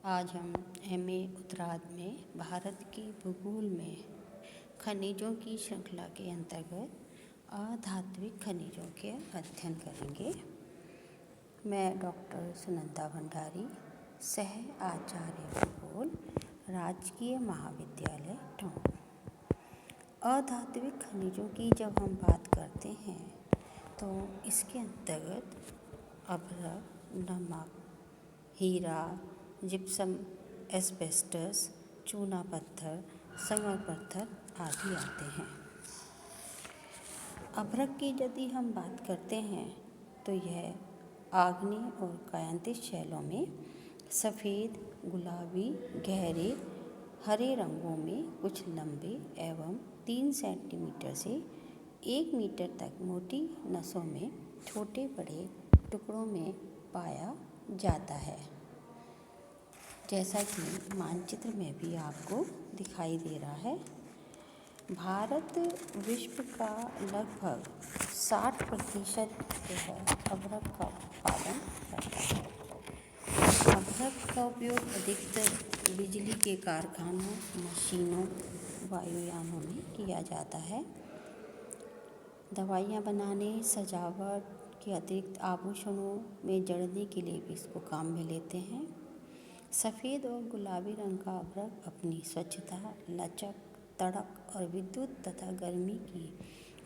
आज हम एमए उत्तरार्ध में भारत की भूगोल में खनिजों की श्रृंखला के अंतर्गत अधात्विक खनिजों के अध्ययन करेंगे। मैं डॉक्टर सुनंदा भंडारी, सह आचार्य भूगोल, राजकीय महाविद्यालय टोंक। अधात्विक खनिजों की जब हम बात करते हैं तो इसके अंतर्गत अभ्रक, नमक, हीरा, जिप्सम, एस्बेस्टस, चूना पत्थर, संगमरमर पत्थर आदि आते हैं। अभ्रक की यदि हम बात करते हैं तो यह आग्नेय और कायांतित शैलों में सफ़ेद, गुलाबी, गहरे हरे रंगों में कुछ लंबे एवं 3 सेंटीमीटर से 1 मीटर तक मोटी नसों में छोटे बड़े टुकड़ों में पाया जाता है, जैसा कि मानचित्र में भी आपको दिखाई दे रहा है। भारत विश्व का लगभग 60% जो है अभ्रक का उत्पादन करता है। अभ्रक का उपयोग अधिकतर बिजली के कारखानों, मशीनों, वायुयानों में किया जाता है। दवाइयाँ बनाने, सजावट के अतिरिक्त आभूषणों में जड़ने के लिए भी इसको काम में लेते हैं। सफ़ेद और गुलाबी रंग का अभ्रक अपनी स्वच्छता, लचक, तड़क और विद्युत तथा गर्मी की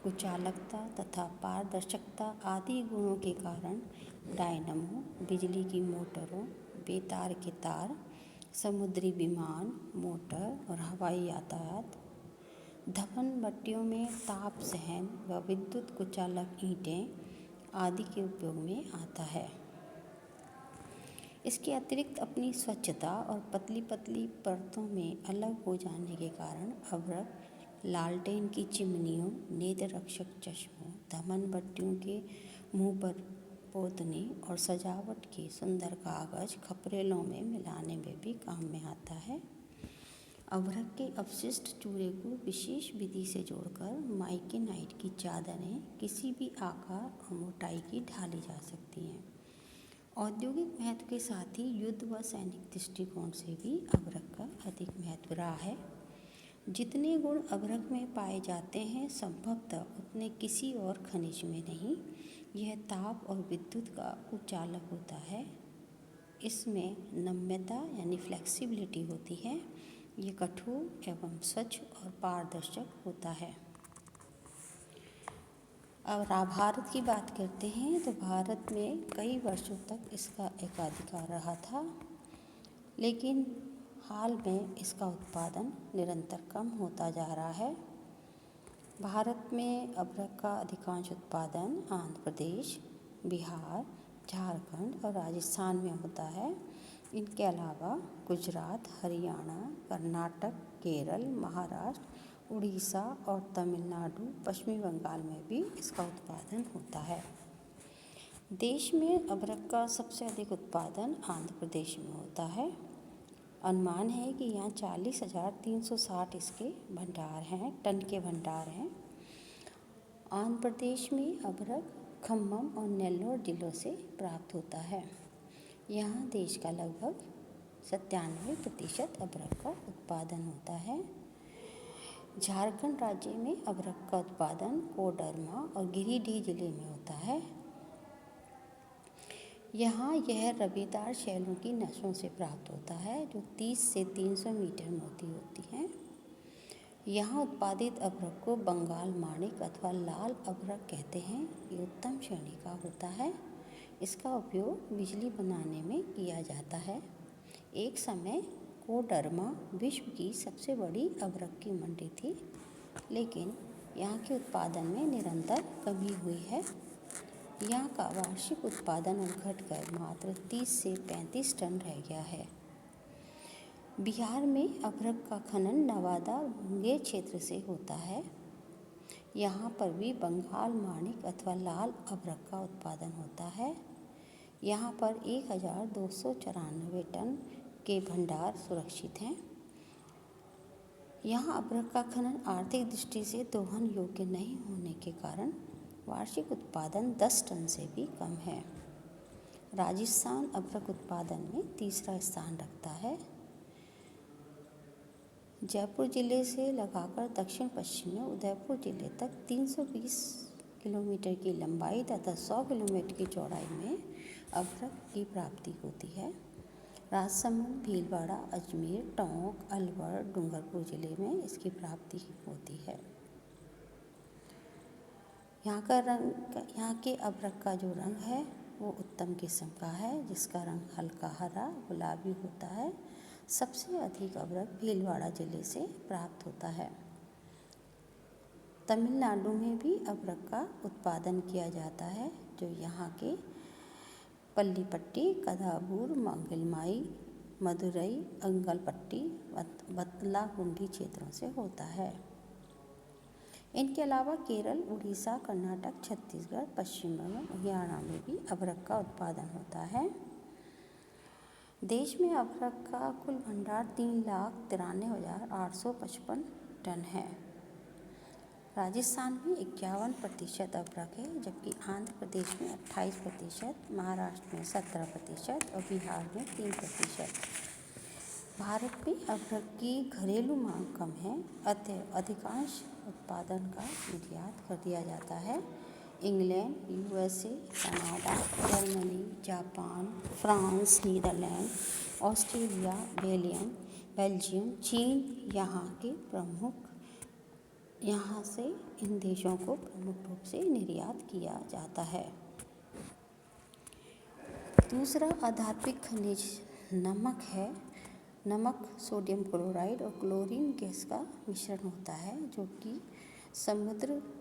कुचालकता तथा पारदर्शकता आदि गुणों के कारण डायनमो, बिजली की मोटरों, बेतार के तार, समुद्री विमान, मोटर और हवाई यातायात, धवन भट्टियों में ताप सहन व विद्युत कुचालक ईंटें आदि के उपयोग में आता है। इसके अतिरिक्त अपनी स्वच्छता और पतली पतली परतों में अलग हो जाने के कारण अभ्रक लालटेन की चिमनियों, नेत्र रक्षक चश्मों, धमन भट्टियों के मुंह पर पोतने और सजावट के सुंदर कागज खपरेलों में मिलाने में भी काम में आता है। अभ्रक के अपशिष्ट चूरे को विशेष विधि से जोड़कर माइकेनाइट की चादरें किसी भी आकार और मोटाई की ढाली जा सकती हैं। औद्योगिक महत्व के साथ ही युद्ध व सैनिक दृष्टिकोण से भी अभ्रक का अधिक महत्व रहा है। जितने गुण अभ्रक में पाए जाते हैं संभवतः उतने किसी और खनिज में नहीं। यह ताप और विद्युत का कुचालक होता है। इसमें नम्यता यानी फ्लेक्सिबिलिटी होती है। ये कठोर एवं स्वच्छ और पारदर्शक होता है। अब भारत की बात करते हैं तो भारत में कई वर्षों तक इसका एकाधिकार रहा था, लेकिन हाल में इसका उत्पादन निरंतर कम होता जा रहा है। भारत में अभ्रक का अधिकांश उत्पादन आंध्र प्रदेश, बिहार, झारखंड और राजस्थान में होता है। इनके अलावा गुजरात, हरियाणा, कर्नाटक, केरल, महाराष्ट्र, उड़ीसा और तमिलनाडु, पश्चिमी बंगाल में भी इसका उत्पादन होता है। देश में अभ्रक का सबसे अधिक उत्पादन आंध्र प्रदेश में होता है। अनुमान है कि यहाँ 40,360 इसके भंडार हैं, टन के भंडार हैं। आंध्र प्रदेश में अभ्रक खम्मम और नेल्लोर जिलों से प्राप्त होता है। यहाँ देश का लगभग 97% अभ्रक का उत्पादन होता है। झारखंड राज्य में अभ्रक का उत्पादन कोडरमा और गिरिडीह जिले में होता है। यहाँ यह रवेदार शैलों की नसों से प्राप्त होता है जो 30 से 300 मीटर मोटी होती हैं। यहाँ उत्पादित अभ्रक को बंगाल माणिक अथवा लाल अभ्रक कहते हैं। ये उत्तम श्रेणी का होता है। इसका उपयोग बिजली बनाने में किया जाता है। एक समय कोडरमा विश्व की सबसे बड़ी अभ्रक की मंडी थी, लेकिन यहाँ के उत्पादन में निरंतर कमी हुई है। यहाँ का वार्षिक उत्पादन घटकर मात्र 30 से 35 टन रह गया है। बिहार में अभ्रक का खनन नवादा मुंगेर क्षेत्र से होता है। यहाँ पर भी बंगाल माणिक अथवा लाल अभ्रक का उत्पादन होता है। यहाँ पर 1,294 टन के भंडार सुरक्षित हैं। यहाँ अभ्रक का खनन आर्थिक दृष्टि से दोहन योग्य नहीं होने के कारण वार्षिक उत्पादन 10 टन से भी कम है। राजस्थान अभ्रक उत्पादन में तीसरा स्थान रखता है। जयपुर जिले से लगाकर दक्षिण पश्चिम में उदयपुर जिले तक 320 किलोमीटर की लंबाई तथा 100 किलोमीटर की चौड़ाई में अभ्रक की प्राप्ति होती है। राजसमंद, भीलवाड़ा, अजमेर, टोंक, अलवर, डूंगरपुर जिले में इसकी प्राप्ति होती है। यहाँ के अभ्रक का जो रंग है वो उत्तम किस्म का है, जिसका रंग हल्का हरा गुलाबी होता है। सबसे अधिक अभ्रक भीलवाड़ा जिले से प्राप्त होता है। तमिलनाडु में भी अभ्रक का उत्पादन किया जाता है, जो यहाँ के पल्लीपट्टी, कदाबूर, मंगलमाई, मदुरई, अंगलपट्टी, वतलागुंडी क्षेत्रों से होता है। इनके अलावा केरल, उड़ीसा, कर्नाटक, छत्तीसगढ़, पश्चिम बंगाल, हरियाणा में भी अभ्रक का उत्पादन होता है। देश में अभ्रक का कुल भंडार 3,93,855 टन है। राजस्थान में 51% अभ्रक है, जबकि आंध्र प्रदेश में 28%, महाराष्ट्र में 17% और बिहार में 3%। भारत में अभ्रक की घरेलू मांग कम है, अतः अधिकांश उत्पादन का निर्यात कर दिया जाता है। England, USA, Canada, Germany, Japan, France, Netherlands, Australia, Belgium, चीन यहाँ से इन देशों को प्रमुख रूप से निर्यात किया जाता है। दूसरा आधारभूत खनिज नमक है। नमक सोडियम क्लोराइड और क्लोरीन गैस का मिश्रण होता है, जो कि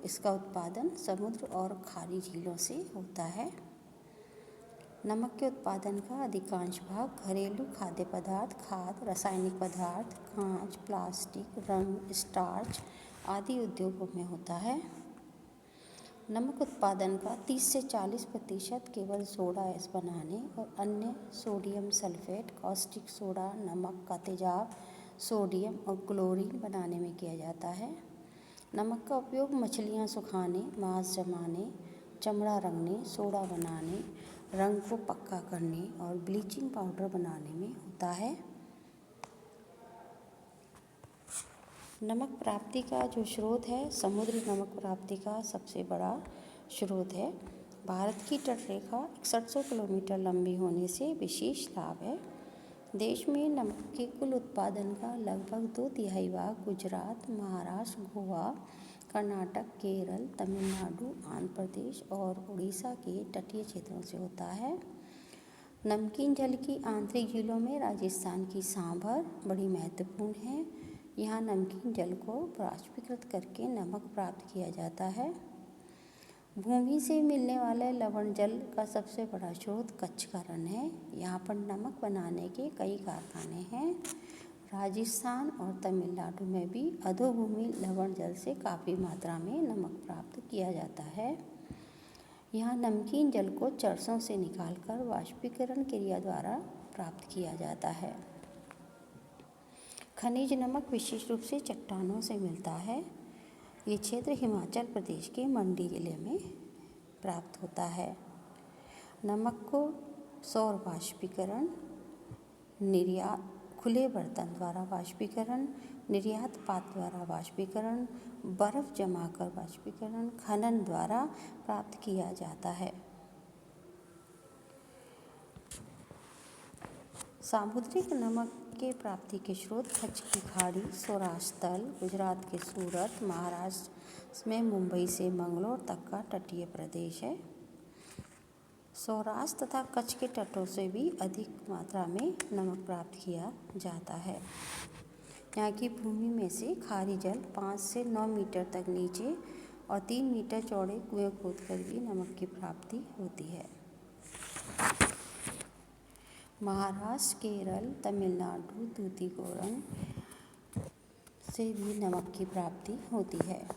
इसका उत्पादन समुद्र और खारी झीलों से होता है। नमक के उत्पादन का अधिकांश भाग घरेलू खाद्य पदार्थ, खाद, रासायनिक पदार्थ, कांच, प्लास्टिक, रंग, स्टार्च आदि उद्योगों में होता है। नमक उत्पादन का 30 से 40% केवल सोडा ऐश बनाने और अन्य सोडियम सल्फेट, कास्टिक सोडा, नमक का तेजाब, सोडियम और क्लोरीन बनाने में किया जाता है। नमक का उपयोग मछलियाँ सुखाने, मांस जमाने, चमड़ा रंगने, सोडा बनाने, रंग को पक्का करने और ब्लीचिंग पाउडर बनाने में होता है। नमक प्राप्ति का जो स्रोत है, समुद्री नमक प्राप्ति का सबसे बड़ा स्रोत है। भारत की तटरेखा 6100 किलोमीटर लंबी होने से विशेष लाभ है। देश में नमक के कुल उत्पादन का लगभग 2/3 भाग गुजरात, महाराष्ट्र, गोवा, कर्नाटक, केरल, तमिलनाडु, आंध्र प्रदेश और उड़ीसा के तटीय क्षेत्रों से होता है। नमकीन जल की आंतरिक झीलों में राजस्थान की सांभर बड़ी महत्वपूर्ण है। यहाँ नमकीन जल को वाष्पीकृत करके नमक प्राप्त किया जाता है। भूमि से मिलने वाले लवण जल का सबसे बड़ा स्रोत कच्छ का रण है। यहाँ पर नमक बनाने के कई कारखाने हैं। राजस्थान और तमिलनाडु में भी अधोभूमि लवण जल से काफ़ी मात्रा में नमक प्राप्त किया जाता है। यहाँ नमकीन जल को चरसों से निकालकर वाष्पीकरण क्रिया द्वारा प्राप्त किया जाता है। खनिज नमक विशेष रूप से चट्टानों से मिलता है। ये क्षेत्र हिमाचल प्रदेश के मंडी जिले में प्राप्त होता है। नमक को सौर वाष्पीकरण, निर्यात, खुले बर्तन द्वारा वाष्पीकरण, निर्यात पात द्वारा वाष्पीकरण, बर्फ जमाकर वाष्पीकरण, खनन द्वारा प्राप्त किया जाता है। सामुद्रिक नमक के प्राप्ति के स्रोत कच्छ की खाड़ी, सौराष्ट्र तल, गुजरात के सूरत, महाराष्ट्र में मुंबई से मंगलोर तक का तटीय प्रदेश है। सौराष्ट्र तथा कच्छ के तटों से भी अधिक मात्रा में नमक प्राप्त किया जाता है। यहाँ की भूमि में से खारी जल 5 से 9 मीटर तक नीचे और 3 मीटर चौड़े कुएं खोदकर भी नमक की प्राप्ति होती है। महाराष्ट्र, केरल, तमिलनाडु, तूतीकोरन से भी नमक की प्राप्ति होती है।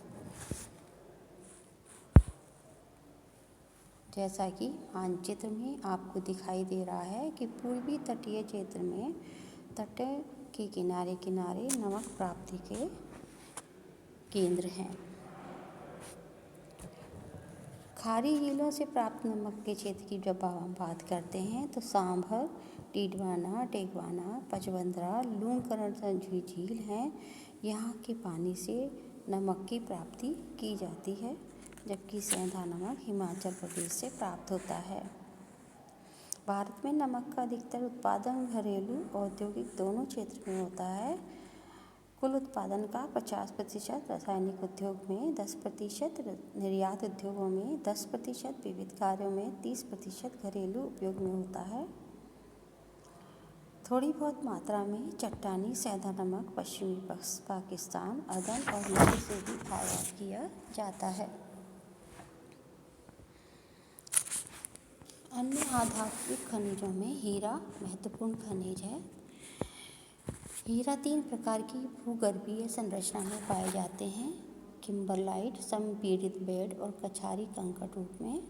जैसा कि मानचित्र में आपको दिखाई दे रहा है कि पूर्वी तटीय क्षेत्र में तट के किनारे किनारे नमक प्राप्ति के केंद्र हैं। खारी झीलों से प्राप्त नमक के क्षेत्र की जब हम बात करते हैं तो सांभर, टिडवाना, टेगवाना, पचवंद्रा, लूणकरण संजू झील हैं। यहाँ के पानी से नमक की प्राप्ति की जाती है, जबकि सेंधा नमक हिमाचल प्रदेश से प्राप्त होता है। भारत में नमक का अधिकतर उत्पादन घरेलू और औद्योगिक दोनों क्षेत्र में होता है। कुल उत्पादन का 50%, रासायनिक उद्योग में 10%, निर्यात उद्योगों में 10%, विविध कार्यों में 30%, घरेलू उपयोग में होता है। थोड़ी बहुत मात्रा में चट्टानी सेंधा नमक पश्चिमी पाकिस्तान, अदन और मिस्र से भी आयात किया जाता है। अन्य आधात्मिक खनिजों में हीरा महत्वपूर्ण खनिज है। हीरा 3 प्रकार की भूगर्भीय संरचना में पाए जाते हैं: किम्बरलाइट, संपीड़ित बेड और कछारी कंकड़ रूप में।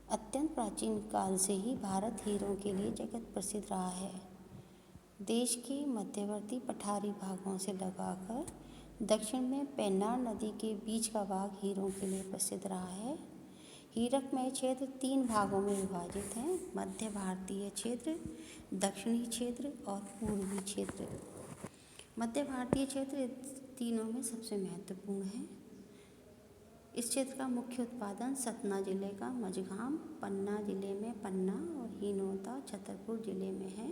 अत्यंत प्राचीन काल से ही भारत हीरों के लिए जगत प्रसिद्ध रहा है। देश के मध्यवर्ती पठारी भागों से लगाकर दक्षिण में पेन्नार नदी के बीच का भाग हीरों के लिए प्रसिद्ध रहा है। हीरकमय क्षेत्र 3 भागों में विभाजित हैं: मध्य भारतीय क्षेत्र, दक्षिणी क्षेत्र और पूर्वी क्षेत्र। मध्य भारतीय क्षेत्र तीनों में सबसे महत्वपूर्ण है। इस क्षेत्र का मुख्य उत्पादन सतना जिले का मझगांव, पन्ना जिले में पन्ना और हिनौता छतरपुर जिले में है।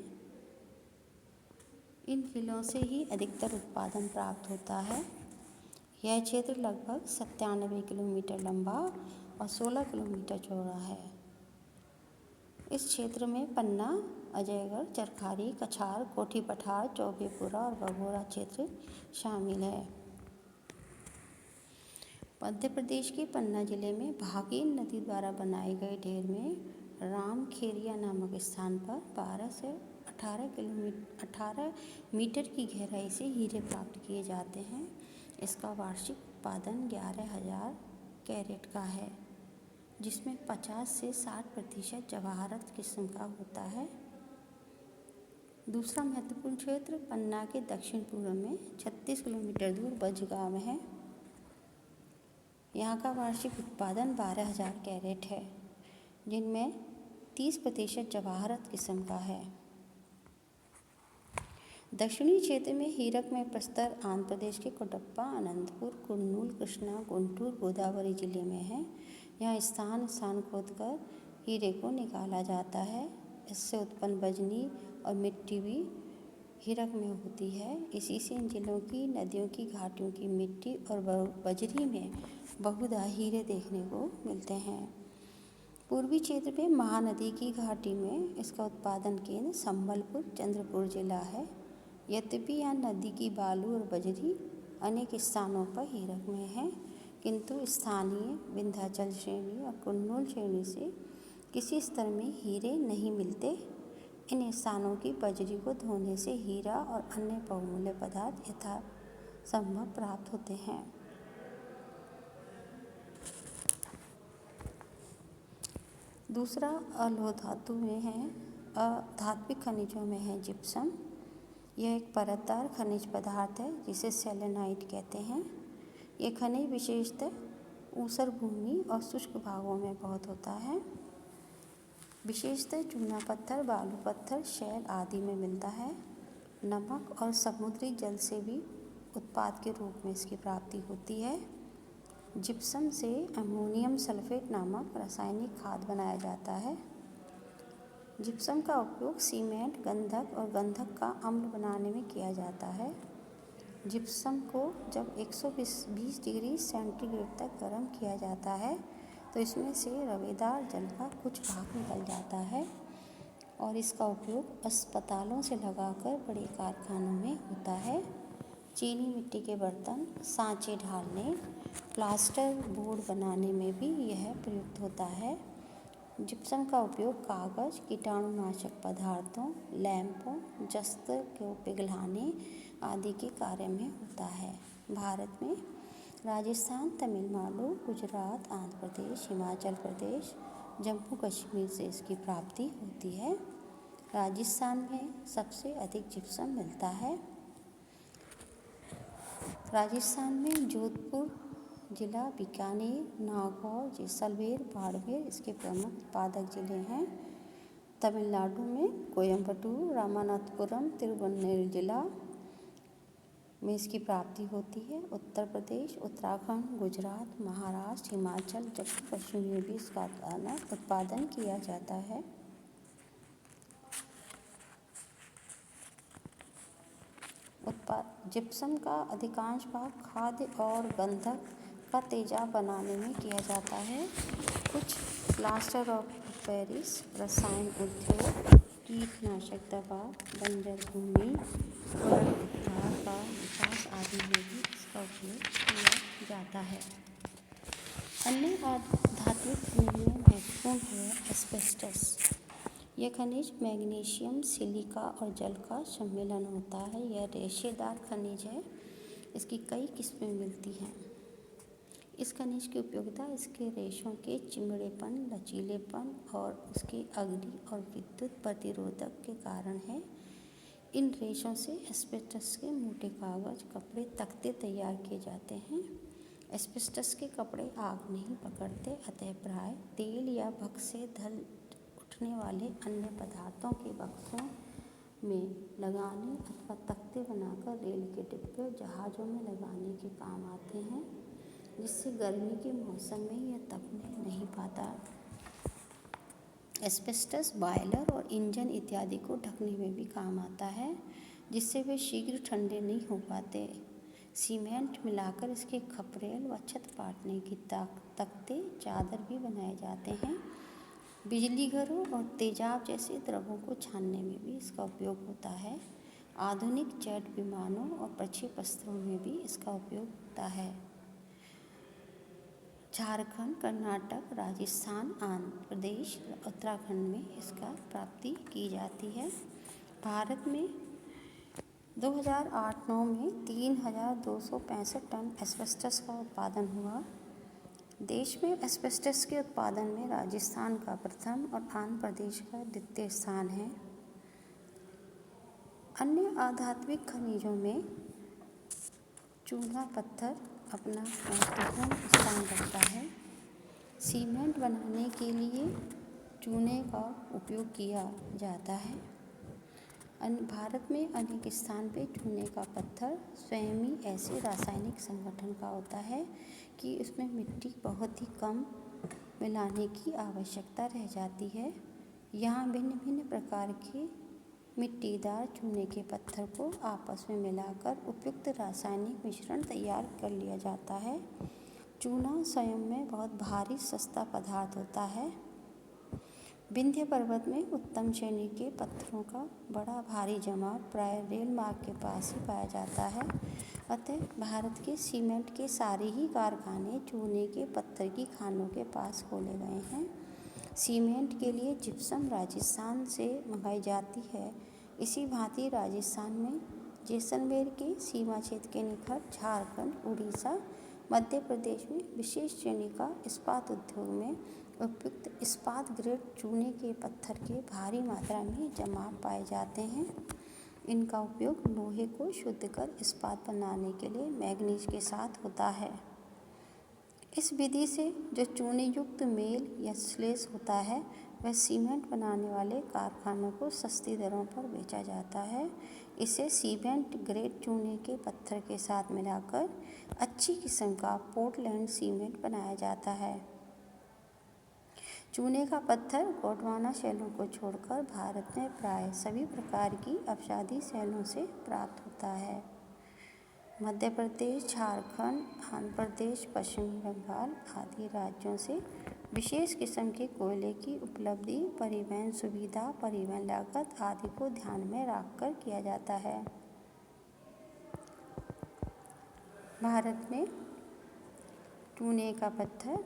इन जिलों से ही अधिकतर उत्पादन प्राप्त होता है। यह क्षेत्र लगभग 97 किलोमीटर लंबा और 16 किलोमीटर चौड़ा है। इस क्षेत्र में पन्ना, अजयगढ़, चरखारी, कछार, कोठी पठार, चौबेपुरा और बघोरा क्षेत्र शामिल है। मध्य प्रदेश के पन्ना जिले में भागीर नदी द्वारा बनाए गए ढेर में रामखेरिया नामक स्थान पर 12 से 18 मीटर की गहराई से हीरे प्राप्त किए जाते हैं। इसका वार्षिक उत्पादन 11,000 कैरेट का है, जिसमें 50 से 60% जवाहरत किस्म का होता है। दूसरा महत्वपूर्ण क्षेत्र पन्ना के दक्षिण पूर्व में 36 किलोमीटर दूर बझगांव है। यहाँ का वार्षिक उत्पादन 12,000 कैरेट है, जिनमें 30% जवाहरत किस्म का है। दक्षिणी क्षेत्र में हीरक में प्रस्तर आंध्र प्रदेश के कोडप्पा, अनंतपुर, कुर्नूल, कृष्णा, गुंटूर, गोदावरी जिले में है। यहाँ स्थान खोदकर हीरे को निकाला जाता है। इससे उत्पन्न बजनी और मिट्टी भी हीरक में होती है। इसी से इन जिलों की नदियों की घाटियों की मिट्टी और बजरी में बहुधा हीरे देखने को मिलते हैं। पूर्वी क्षेत्र में महानदी की घाटी में इसका उत्पादन केंद्र संबलपुर, चंद्रपुर जिला है। यद्यपि यहाँ नदी की बालू और बजरी अनेक स्थानों पर हीरक में है, किंतु स्थानीय विंध्याचल श्रेणी और कुर्नूल श्रेणी से किसी स्तर में हीरे नहीं मिलते। इन स्थानों की बजरी को धोने से हीरा और अन्य बहुमूल्य पदार्थ यथासंभव प्राप्त होते हैं। दूसरा अलोह धातु में है, अधात्विक खनिजों में है जिप्सम। यह एक परतदार खनिज पदार्थ है जिसे सेलेनाइट कहते हैं। यह खनिज विशेषतः ऊसर भूमि और शुष्क भागों में बहुत होता है। विशेषतः चूना पत्थर, बालू पत्थर, शैल आदि में मिलता है। नमक और समुद्री जल से भी उत्पाद के रूप में इसकी प्राप्ति होती है। जिप्सम से अमोनियम सल्फेट नामक रासायनिक खाद बनाया जाता है। जिप्सम का उपयोग सीमेंट, गंधक और गंधक का अम्ल बनाने में किया जाता है। जिप्सम को जब 120 डिग्री सेंटीग्रेड तक गर्म किया जाता है तो इसमें से रवेदार जल का कुछ भाग निकल जाता है और इसका उपयोग अस्पतालों से लगाकर बड़े कारखानों में होता है। चीनी मिट्टी के बर्तन, सांचे ढालने, प्लास्टर बोर्ड बनाने में भी यह प्रयुक्त होता है। जिप्सम का उपयोग कागज, कीटाणुनाशक पदार्थों, लैंपों, जस्तर को पिघलाने आदि के कार्य में होता है। भारत में राजस्थान, तमिलनाडु, गुजरात, आंध्र प्रदेश, हिमाचल प्रदेश, जम्मू कश्मीर से इसकी प्राप्ति होती है। राजस्थान में सबसे अधिक जिप्सम मिलता है। राजस्थान में जोधपुर जिला बीकानेर, नागौर, जैसलमेर, बाड़मेर इसके प्रमुख उत्पादक जिले हैं। तमिलनाडु में कोयम्बटूर, रामनाथपुरम, तिरुवन्नूर जिला में इसकी प्राप्ति होती है। उत्तर प्रदेश, उत्तराखंड, गुजरात, महाराष्ट्र, हिमाचल, जम्मू कश्मीर में भी इसका उत्पादन किया जाता है। जिप्सम का अधिकांश भाग खाद्य और गंधक का तेजाब बनाने में किया जाता है। कुछ प्लास्टर ऑफ पेरिस, रसायन उद्योग, कीटनाशक दवा, बंजर भूमि, पुनरुद्धार का विकास आदि में भी इसका उपयोग किया जाता है। अन्य धात्विक खनिज में महत्वपूर्ण है एस्बेस्टस। यह खनिज मैग्नीशियम, सिलिका और जल का सम्मिलन होता है। यह रेशेदार खनिज है। इसकी कई किस्में मिलती हैं। इस खनिज की उपयोगिता इसके रेशों के चिमड़ेपन, लचीलेपन और उसके अग्नि और विद्युत प्रतिरोधक के कारण है। इन रेशों से एस्बेस्टस के मोटे कागज, कपड़े, तख्ते तैयार किए जाते हैं। एस्बेस्टस के कपड़े आग नहीं पकड़ते, अतः प्राय तेल या भक से धल उठने वाले अन्य पदार्थों के बक्सों में लगाने अथवा तख्ते बनाकर रेल के डिब्बे और जहाज़ों में लगाने के काम आते हैं, जिससे गर्मी के मौसम में यह तपने नहीं पाता। एस्बेस्टस बॉयलर और इंजन इत्यादि को ढकने में भी काम आता है, जिससे वे शीघ्र ठंडे नहीं हो पाते। सीमेंट मिलाकर इसके खपरेल व छत पाटने की तख्ते, चादर भी बनाए जाते हैं। बिजली घरों और तेजाब जैसे द्रवों को छानने में भी इसका उपयोग होता है। आधुनिक जेट विमानों और प्रक्षेपास्त्रों में भी इसका उपयोग होता है। झारखंड, कर्नाटक, राजस्थान, आंध्र प्रदेश, उत्तराखंड में इसका प्राप्ति की जाती है। भारत में 2008-09 में 3,265 टन एस्बेस्टस का उत्पादन हुआ। देश में एस्बेस्टस के उत्पादन में राजस्थान का प्रथम और आंध्र प्रदेश का द्वितीय स्थान है। अन्य अधात्विक खनिजों में चूना पत्थर अपना महत्वपूर्ण स्थान रखता है। सीमेंट बनाने के लिए चूने का उपयोग किया जाता है। भारत में अनेक स्थान पे चूने का पत्थर स्वयं ही ऐसे रासायनिक संगठन का होता है कि उसमें मिट्टी बहुत ही कम मिलाने की आवश्यकता रह जाती है। यहाँ भिन्न भिन्न प्रकार के मिट्टीदार चूने के पत्थर को आपस में मिलाकर उपयुक्त रासायनिक मिश्रण तैयार कर लिया जाता है। चूना स्वयं में बहुत भारी सस्ता पदार्थ होता है। विंध्य पर्वत में उत्तम श्रेणी के पत्थरों का बड़ा भारी जमाव प्राय रेल मार्ग के पास ही पाया जाता है। अतः भारत के सीमेंट के सारे ही कारखाने चूने के पत्थर की खानों के पास खोले गए हैं। सीमेंट के लिए जिप्सम राजस्थान से मंगाई जाती है। इसी भांति राजस्थान में जैसलमेर के सीमा क्षेत्र के निकट, झारखंड, उड़ीसा, मध्य प्रदेश में विशेष श्रेणी का इस्पात उद्योग में उपयुक्त इस्पात ग्रेड चूने के पत्थर के भारी मात्रा में जमाव पाए जाते हैं। इनका उपयोग लोहे को शुद्ध कर इस्पात बनाने के लिए मैग्नीज के साथ होता है। इस विधि से जो चूने युक्त मेल या श्लेष होता है वह सीमेंट बनाने वाले कारखानों को सस्ती दरों पर बेचा जाता है। इसे सीमेंट ग्रेड चूने के पत्थर के साथ मिलाकर अच्छी किस्म का पोर्टलैंड सीमेंट बनाया जाता है। चूने का पत्थर गोंडवाना शैलों को छोड़कर भारत में प्राय सभी प्रकार की अपसादी शैलों से प्राप्त होता है। मध्य प्रदेश, झारखंड, आंध्र प्रदेश, पश्चिम बंगाल आदि राज्यों से विशेष किस्म के कोयले की उपलब्धि, परिवहन सुविधा, परिवहन लागत आदि को ध्यान में रखकर किया जाता है। भारत में चूने का पत्थर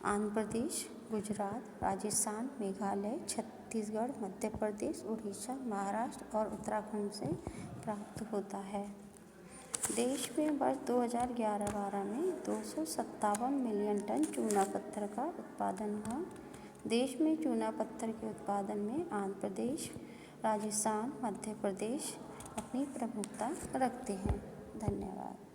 आंध्र प्रदेश, गुजरात, राजस्थान, मेघालय, छत्तीसगढ़, मध्य प्रदेश, उड़ीसा, महाराष्ट्र और उत्तराखंड से प्राप्त होता है। देश में वर्ष 2011-12 में 257 मिलियन टन चूना पत्थर का उत्पादन हुआ। देश में चूना पत्थर के उत्पादन में आंध्र प्रदेश, राजस्थान, मध्य प्रदेश अपनी प्रमुखता रखते हैं। धन्यवाद।